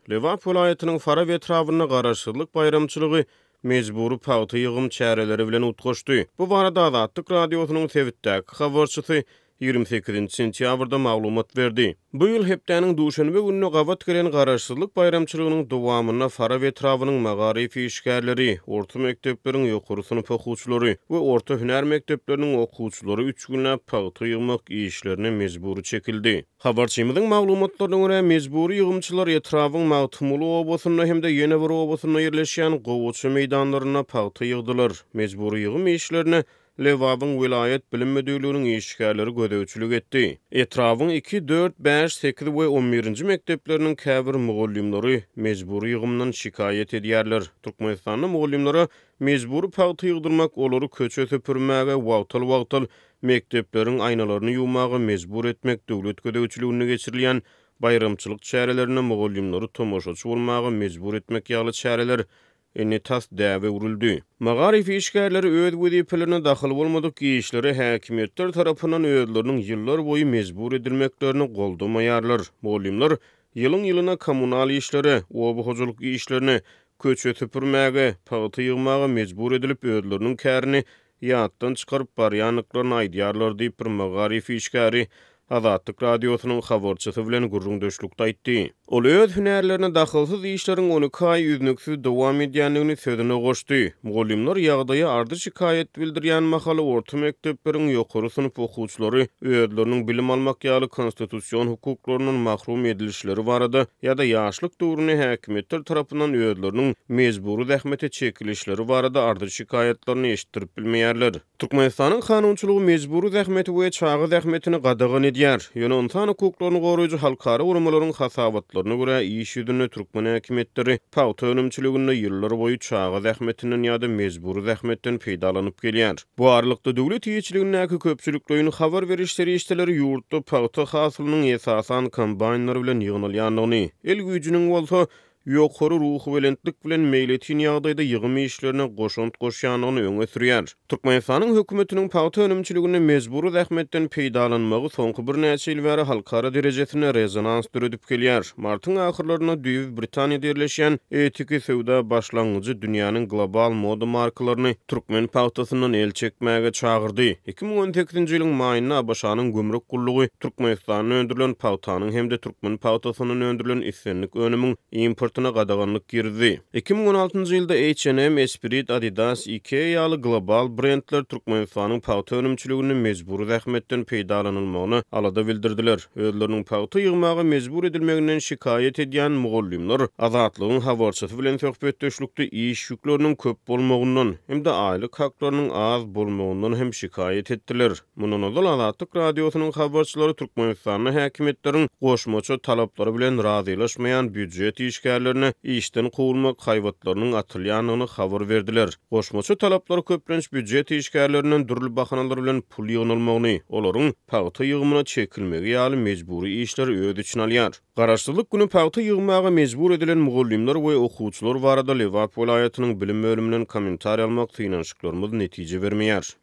Lewap vilayatynyň Fara we etrawyna garaşdyrlyk bayramçylygy mejburi paýty ýygym çäreleri bilen utgaşdy. Bu barada Azatlyk radiosynyň Sewitdäki habarçysy 28 sentýabrda maglumat berdi. Bu ýyl hepdäniň duşanby gününe gawat gelen garaşdyrlyk bayramçylygynyň dowamyna Fara we etrawynyň magarifi işgärleri, orta mekdepleriň ýokary synyp okuwçylary we orta hünär mekdepleriniň okuwçylary 3 günläp paýty ýygmak işlerine mejburi çekildi. Habarçymyzyň maglumatlaryna görä mejburi ýygymçylar etrawyň Magtumuly obasyna hemde ýene bir obasyna ýerleşýän gowuçy meýdanlaryna paýty ýygdylar. Mejburi ýygym işlerine Lewabyň vilayet bilim müdürlüğiniň işgärleri gödäwçilik etdi. Etrawyň 2, 4, 5, 8 we 11-nji mekdepleriniň käbir mugallimleri mejburi ýygymdan şikayet edýärler. Türkmenistanyň mugallimleri mejburi paýty ýygdyrmak olary köçe süpürmäge wagtal mekdepleriň aýnalaryny ýuwmagy mejbur etmek döwlet gödäwçiligine geçirilýän bayramçylyk çärelerine mugallimleri tomoşaçy bolmagy mejbur etmek ýaly çäreler enitas däwe urildi. Magarifi işgärleri öz weziplerine daxil bolmadyk işleri häkimetler tarapyndan özleriniň ýyllar boyu mejbur edilmeklerini goldamaýarlar. Mugallimler ýylyna kommunal işleri, oba hojalyk işlerini köçe süpürmäge, paýty ýygmaga mejbur edilip özleriniň kärini ýatdan çykaryp barýanlyklaryny aýdýarlar diýip bir magarifi işgäri Azatlyk radiosynyň habarçysy bilen gurrundaşlykda aýtdy. Ol öz hünärlerine daxylsyz işleriň 12 aý üznüksiz dowam edýändigini sözüne goşdy. Mugallimler ýagdaýy ardy şikayet bildirýän mahaly orta mekdepleriň ýokary synıp okuwçylary özleriniň bilim almak ýaly konstitusiýon hukuklarynyň mahrum edilişleri barada ýa-da ýaşlyk döwrüne häkimetler tarapyndan özleriniň mejburi zähmete çekilişleri barada ardy şikayetlerini eşitdirip bilmeýärler. Türkmenistanyň kanunçylygy mejburi zähmeti we çagy zähmetini gadagan edýär. Ýöne insan hukuklaryny goraýjy halkara urumlaryň hasabatlaryna görä iş ýüzüne türkmen häkimetleri paýty önümçiliginde ýyllar boyu çagy zähmetinden ýa-da mejburi zähmetden peýdalanyp gelýär. Bu aralykda döwlet ýeçiligindäki köpçüliklerini habar berişleri işleri ýurtda paýty hasylynyň esasan kombaynlary bilen ýygnalýanlygyny, el güýjüniň bolsa ýokary ruhy belentlik bilen meýletin ýagdaýda ýygym işlerine goşunt goşýanyny öňe sürýär. Türkmenistanyň hökümetiniň paýty önümçiligine mejburi zähmetden peýdalanmagy soňky bir näçe ýyl bäri halkara derejesine rezonans döredip gelýär. Martyň ahyrlaryna Düýüp Britaniýada ýerleşýän Etiki Sewda başlangyjy dünýäniň global moda markalaryny türkmen paýtasyndan el çekmäge çagyrdy. 2018-nji ýylyň maýyna başanyň gömrük gullugy Türkmenistanyň öndürilen paýtanyň hemde türkmen paýtasynyň öndürilen islenlik önümiň import gadaganlyk girdi. 2016-njy ýylda H&M, Esprit, Adidas, IKEA ýaly global brendler Türkmenistanyň paýty önümçiligini mejburi zähmetden peýdalanylmagyny alada bildirdiler. Özleriniň paýty ýygmagy mejbur edilmeginden şikayet edýän mugallimler Azatlygyň habarçysy bilen söhbetdeşlikde iş ýükleriniň köp bolmagyndan hemde aýlyk haklarynyň az bolmagyndan hem şikayet etdiler. Mundan öňe Azatlyk radiosynyň habarçylary Türkmenistanyň häkimetleriň goşmaça talaplary bilen razylaşmaýan büdjet işgärleri işden kovulmak hayvatlarının atılyanlığını haber verdiler. Goşmaça talapları köplenç büdjet işgärlerinden dürlü bahanalar bilen pul ýygnalmagyny, olaryň paýty ýygymyna çekilmegi ýaly mejburi işler öz için alýar. Garaşdyrlyk günü paýty ýygmaga mejbur edilen mugallimler we okuwçylar barada Lewap vilayatynyň bilim bölüminiň kommentariýa almak tynançyklarymyz netije bermeýär.